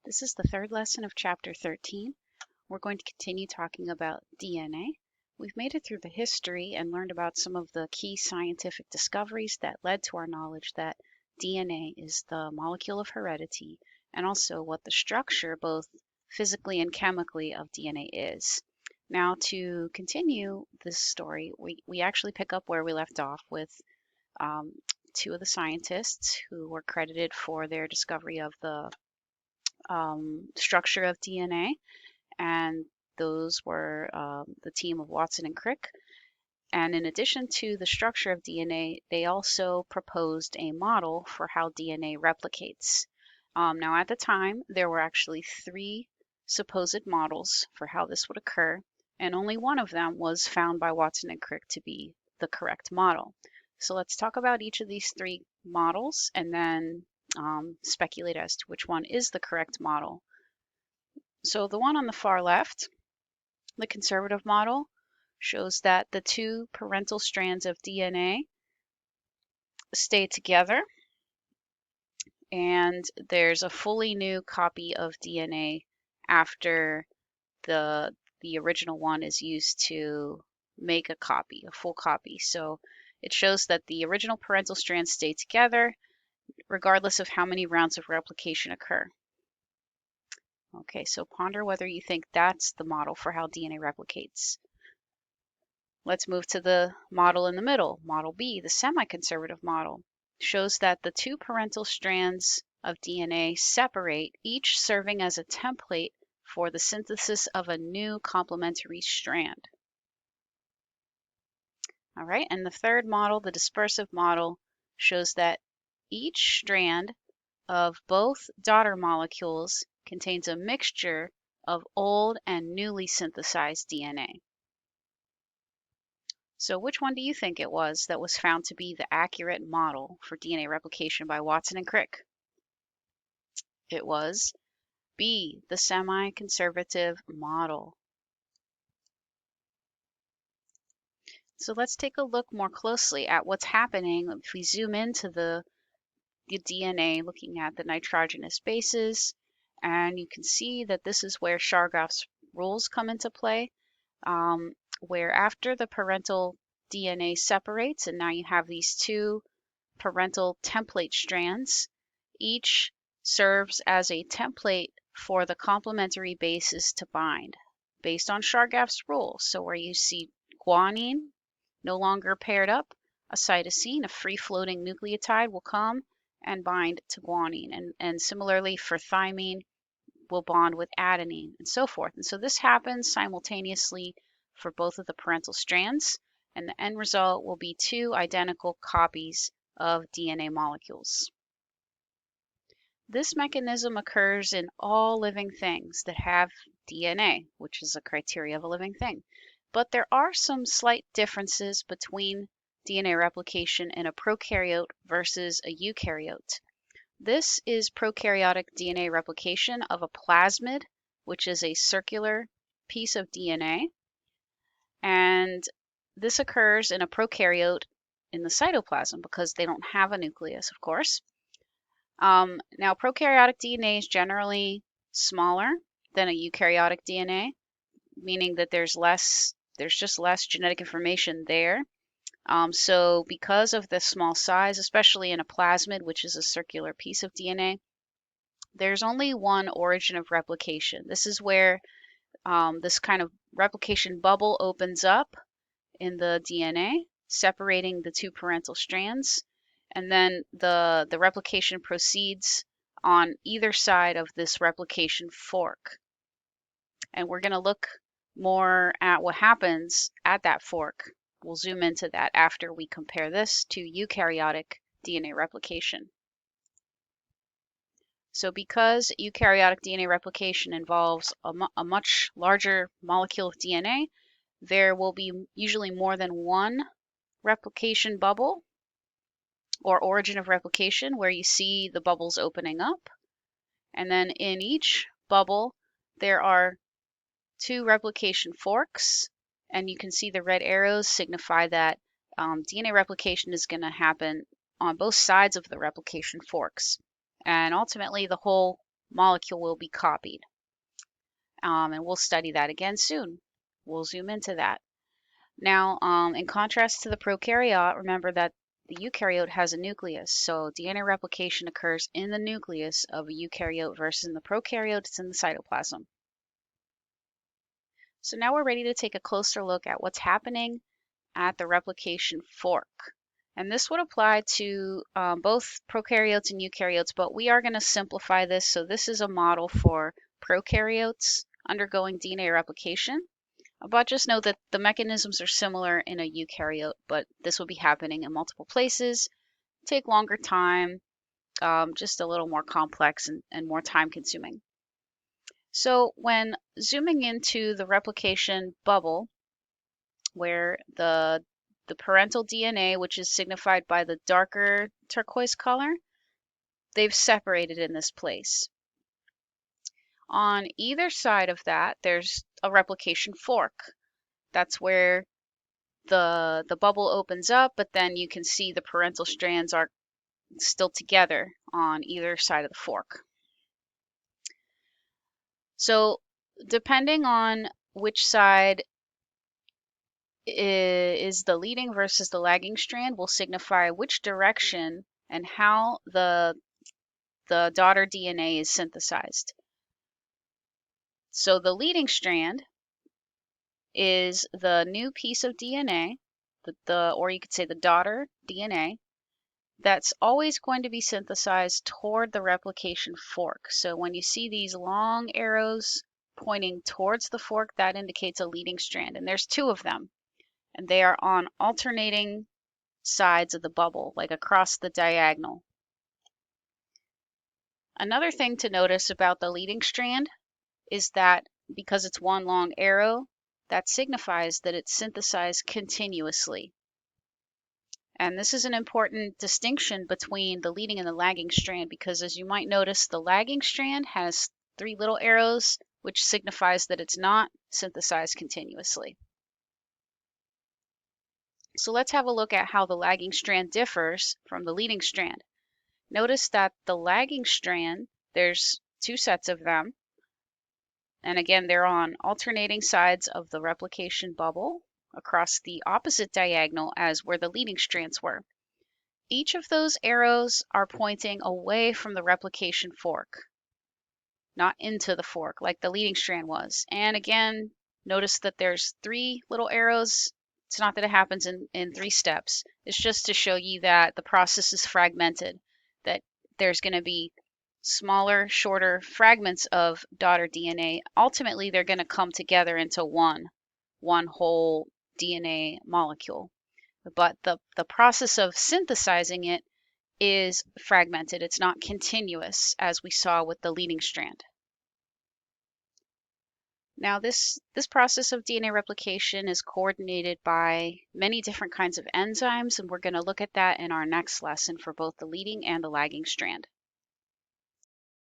This is the third lesson of Chapter 13. We're going to continue talking about DNA. We've made it through the history and learned about some of the key scientific discoveries that led to our knowledge that DNA is the molecule of heredity and also what the structure, both physically and chemically, of DNA is. Now, to continue this story, we actually pick up where we left off with two of the scientists who were credited for their discovery of the structure of DNA, and those were the team of Watson and Crick. And in addition to the structure of DNA, they also proposed a model for how DNA replicates. Now, at the time, there were actually three supposed models for how this would occur, and only one of them was found by Watson and Crick to be the correct model. So let's talk about each of these three models and then speculate as to which one is the correct model. So the one on the far left, the conservative model, shows that the two parental strands of DNA stay together and there's a fully new copy of DNA after the original one is used to make a copy, a full copy. So it shows that the original parental strands stay together regardless of how many rounds of replication occur. Okay, so ponder whether you think that's the model for how DNA replicates. Let's move to the model in the middle. Model B, the semi-conservative model, shows that the two parental strands of DNA separate, each serving as a template for the synthesis of a new complementary strand. All right, and the third model, the dispersive model, shows that each strand of both daughter molecules contains a mixture of old and newly synthesized DNA. So which one do you think it was that was found to be the accurate model for DNA replication by Watson and Crick? It was B, the semi-conservative model. So let's take a look more closely at what's happening if we zoom into the DNA, looking at the nitrogenous bases, and you can see that this is where Chargaff's rules come into play, where after the parental DNA separates, and now you have these two parental template strands, each serves as a template for the complementary bases to bind, based on Chargaff's rule. So where you see guanine no longer paired up, a cytosine, a free-floating nucleotide, will come and bind to guanine. And similarly for thymine, will bond with adenine, and so forth. And so this happens simultaneously for both of the parental strands, and the end result will be two identical copies of DNA molecules. This mechanism occurs in all living things that have DNA, which is a criteria of a living thing. But there are some slight differences between DNA replication in a prokaryote versus a eukaryote. This is prokaryotic DNA replication of a plasmid, which is a circular piece of DNA. And this occurs in a prokaryote in the cytoplasm because they don't have a nucleus, of course. Now, prokaryotic DNA is generally smaller than a eukaryotic DNA, meaning that there's just less genetic information there. So because of the small size, especially in a plasmid, which is a circular piece of DNA, there's only one origin of replication. This is where this kind of replication bubble opens up in the DNA, separating the two parental strands, and then the replication proceeds on either side of this replication fork. And we're going to look more at what happens at that fork. We'll zoom into that after we compare this to eukaryotic DNA replication. So because eukaryotic DNA replication involves a much larger molecule of DNA, there will be usually more than one replication bubble or origin of replication where you see the bubbles opening up. And then in each bubble, there are two replication forks, and you can see the red arrows signify that DNA replication is going to happen on both sides of the replication forks. And ultimately, the whole molecule will be copied. And we'll study that again soon. We'll zoom into that. Now, in contrast to the prokaryote, remember that the eukaryote has a nucleus, so DNA replication occurs in the nucleus of a eukaryote versus in the prokaryote, it's in the cytoplasm. So now we're ready to take a closer look at what's happening at the replication fork. And this would apply to both prokaryotes and eukaryotes, but we are going to simplify this. So this is a model for prokaryotes undergoing DNA replication. But just know that the mechanisms are similar in a eukaryote, but this will be happening in multiple places, take longer time, just a little more complex and more time consuming. So when zooming into the replication bubble, where the parental DNA, which is signified by the darker turquoise color, they've separated in this place. On either side of that, there's a replication fork. That's where the bubble opens up, but then you can see the parental strands are still together on either side of the fork. So depending on which side is the leading versus the lagging strand will signify which direction and how the daughter DNA is synthesized. So the leading strand is the new piece of DNA, or you could say the daughter DNA, that's always going to be synthesized toward the replication fork. So when you see these long arrows pointing towards the fork, that indicates a leading strand. And there's two of them, and they are on alternating sides of the bubble, like across the diagonal. Another thing to notice about the leading strand is that because it's one long arrow, that signifies that it's synthesized continuously. And this is an important distinction between the leading and the lagging strand, because as you might notice, the lagging strand has 3 little arrows, which signifies that it's not synthesized continuously. So let's have a look at how the lagging strand differs from the leading strand. Notice that the lagging strand, there's 2 sets of them. And again, they're on alternating sides of the replication bubble across the opposite diagonal as where the leading strands were. Each of those arrows are pointing away from the replication fork, not into the fork like the leading strand was. And again, notice that there's 3 little arrows. It's not that it happens in 3 steps. It's just to show you that the process is fragmented, that there's going to be smaller, shorter fragments of daughter DNA. Ultimately, they're going to come together into one whole DNA molecule. But the process of synthesizing it is fragmented. It's not continuous, as we saw with the leading strand. Now, this process of DNA replication is coordinated by many different kinds of enzymes, and we're going to look at that in our next lesson for both the leading and the lagging strand.